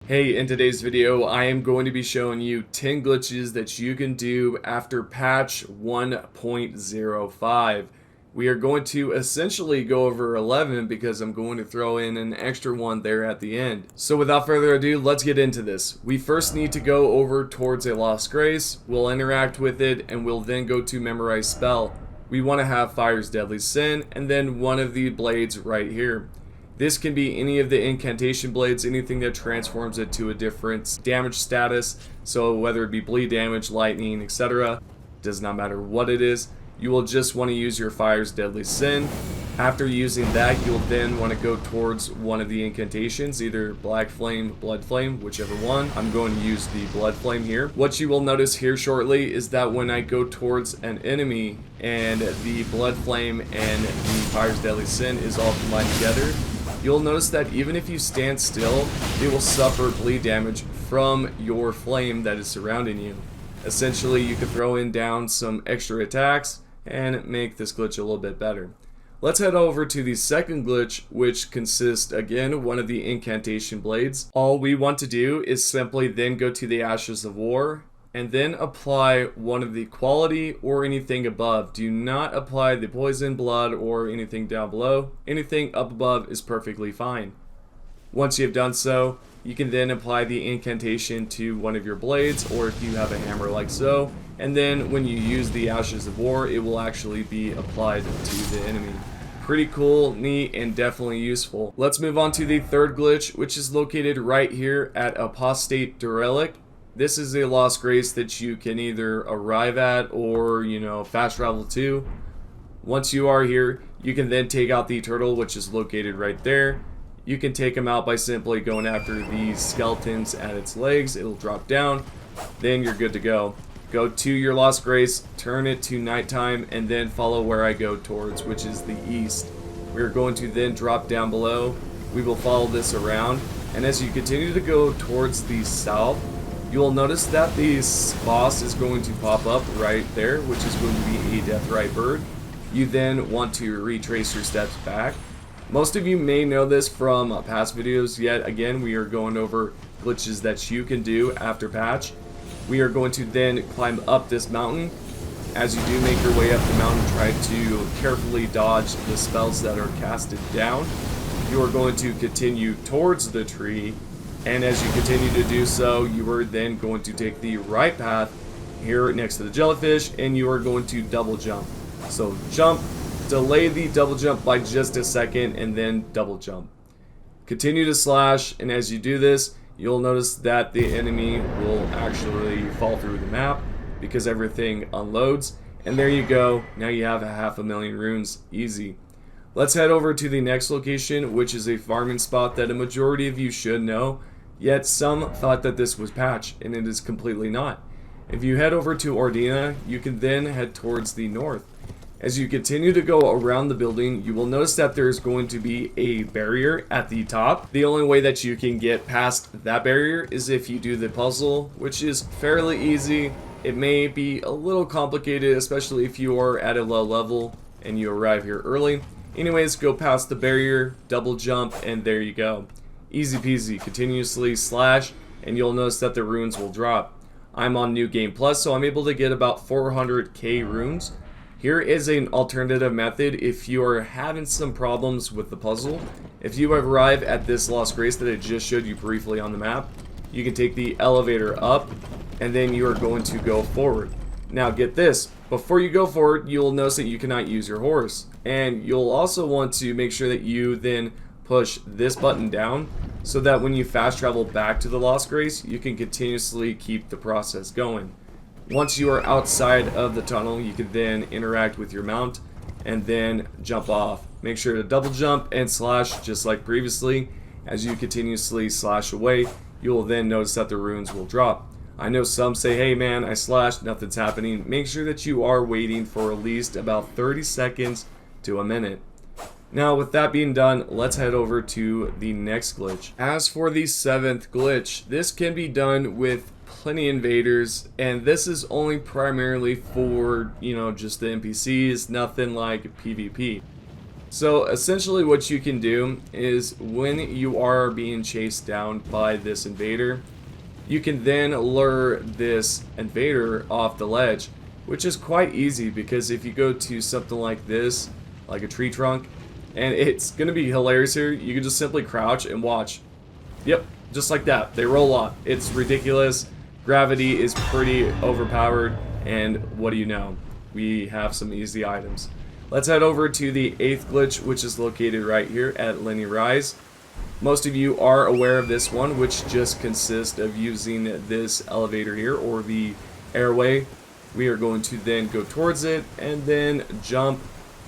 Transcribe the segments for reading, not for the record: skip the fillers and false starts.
Hey, in today's video, I am going to be showing you 10 glitches that you can do after patch 1.05. We are going to essentially go over 11 because I'm going to throw in an extra one there at the end. So without further ado, let's get into this. We first need to go over towards a Lost Grace, we'll interact with it, and we'll then go to Memorize Spell. We want to have Fire's Deadly Sin, and then one of the blades right here. This can be any of the incantation blades, anything that transforms it to a different damage status. So whether it be bleed damage, lightning, etc. Does not matter what it is. You will just want to use your Fire's Deadly Sin. After using that, you'll then want to go towards one of the incantations, either Black Flame, Blood Flame, whichever one. I'm going to use the Blood Flame here. What you will notice here shortly is that when I go towards an enemy and the Blood Flame and the Fire's Deadly Sin is all combined together, you'll notice that even if you stand still, they will suffer bleed damage from your flame that is surrounding you. Essentially, you can throw in down some extra attacks and make this glitch a little bit better. Let's head over to the second glitch, which consists, again, one of the incantation blades. All we want to do is simply then go to the Ashes of War and then apply one of the quality or anything above. Do not apply the poison, blood, or anything down below. Anything up above is perfectly fine. Once you have done so, you can then apply the incantation to one of your blades, or if you have a hammer like so, and then when you use the Ashes of War, it will actually be applied to the enemy. Pretty cool, neat, and definitely useful. Let's move on to the third glitch, which is located right here at Apostate Derelict. This is a Lost Grace that you can either arrive at or, fast travel to. Once you are here, you can then take out the turtle, which is located right there. You can take him out by simply going after these skeletons at its legs. It'll drop down. Then you're good to go. Go to your Lost Grace, turn it to nighttime, and then follow where I go towards, which is the east. We're going to then drop down below. We will follow this around. And as you continue to go towards the south, you will notice that the boss is going to pop up right there, which is going to be a Deathrite bird. You then want to retrace your steps back. Most of you may know this from past videos. Yet again, we are going over glitches that you can do after patch. We are going to then climb up this mountain. As you do make your way up the mountain, try to carefully dodge the spells that are casted down. You are going to continue towards the tree. And as you continue to do so, you are then going to take the right path here next to the jellyfish, and you are going to double jump. So jump, delay the double jump by just a second, and then double jump. Continue to slash, and as you do this, you'll notice that the enemy will actually fall through the map because everything unloads. And there you go, now you have 500,000 runes, easy. Let's head over to the next location, which is a farming spot that a majority of you should know, yet some thought that this was patch, and it is completely not. If you head over to Ordina, you can then head towards the north. As you continue to go around the building, you will notice that there's going to be a barrier at the top. The only way that you can get past that barrier is if you do the puzzle, which is fairly easy. It may be a little complicated, especially if you are at a low level and you arrive here early. Anyways, go past the barrier, double jump, and there you go. Easy peasy. Continuously slash, and you'll notice that the runes will drop. I'm on New Game Plus, so I'm able to get about 400k runes. Here is an alternative method if you are having some problems with the puzzle. If you arrive at this Lost Grace that I just showed you briefly on the map, you can take the elevator up, and then you are going to go forward. Now get this, before you go forward, you'll notice that you cannot use your horse. And you'll also want to make sure that you then push this button down so that when you fast travel back to the Lost Grace, you can continuously keep the process going. Once you are outside of the tunnel, you can then interact with your mount and then jump off. Make sure to double jump and slash just like previously. As you continuously slash away, you will then notice that the runes will drop. I know some say, hey man, I slashed, nothing's happening. Make sure that you are waiting for at least about 30 seconds to a minute. Now with that being done, let's head over to the next glitch. As for the seventh glitch, this can be done with plenty of invaders, and this is only primarily for, just the NPCs, nothing like PvP. So essentially what you can do is when you are being chased down by this invader, you can then lure this invader off the ledge, which is quite easy because if you go to something like this, like a tree trunk, and it's going to be hilarious here, you can just simply crouch and watch. Yep, just like that. They roll off. It's ridiculous. Gravity is pretty overpowered, and what do you know? We have some easy items. Let's head over to the 8th glitch, which is located right here at Linear Rise. Most of you are aware of this one, which just consists of using this elevator here, or the airway. We are going to then go towards it, and then jump,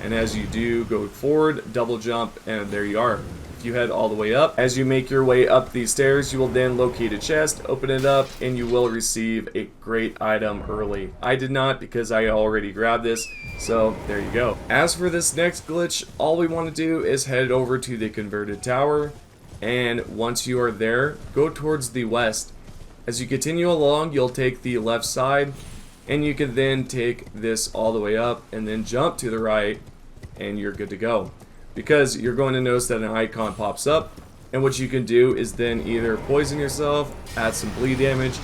and as you do, go forward, double jump, and there you are. If you head all the way up, as you make your way up these stairs, you will then locate a chest, open it up, and you will receive a great item early. I did not because I already grabbed this, so there you go. As for this next glitch, all we want to do is head over to the converted tower, and once you are there, go towards the west. As you continue along, you'll take the left side, and you can then take this all the way up, and then jump to the right, and you're good to go. Because you're going to notice that an icon pops up, and what you can do is then either poison yourself, add some bleed damage,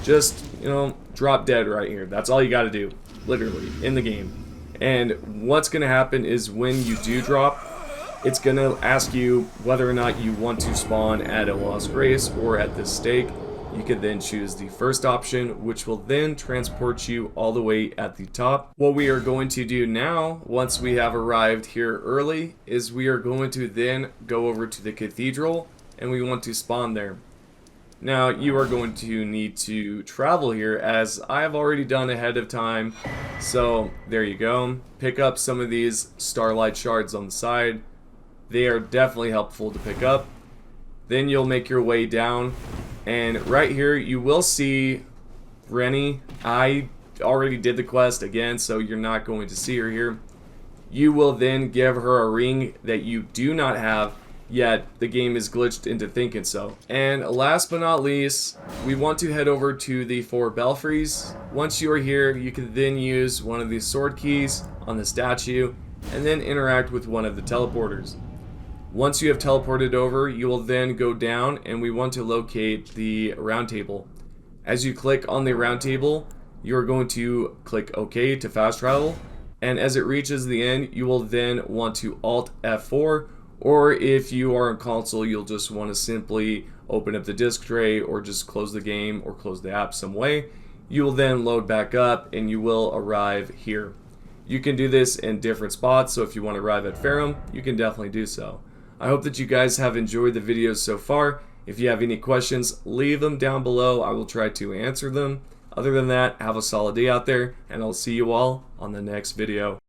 just, you know, drop dead right here. That's all you got to do, literally, in the game. And what's going to happen is when you do drop, it's going to ask you whether or not you want to spawn at a lost grace or at this stake. You can then choose the first option, which will then transport you all the way at the top. What we are going to do now, once we have arrived here early, is we are going to then go over to the cathedral, and we want to spawn there. Now, you are going to need to travel here, as I have already done ahead of time. So, there you go. Pick up some of these starlight shards on the side. They are definitely helpful to pick up. Then you'll make your way down, and right here you will see Rennie. I already did the quest again, so you're not going to see her here. You will then give her a ring that you do not have, yet the game is glitched into thinking so. And last but not least, we want to head over to the 4 belfries. Once you are here, you can then use one of these sword keys on the statue, and then interact with one of the teleporters. Once you have teleported over, you will then go down, and we want to locate the round table. As you click on the round table, you are going to click OK to fast travel, and as it reaches the end, you will then want to Alt F4, or if you are on console, you'll just want to simply open up the disk tray, or just close the game or close the app some way. You will then load back up, and you will arrive here. You can do this in different spots, so if you want to arrive at Ferrum, you can definitely do so. I hope that you guys have enjoyed the videos so far. If you have any questions, leave them down below. I will try to answer them. Other than that, have a solid day out there, and I'll see you all on the next video.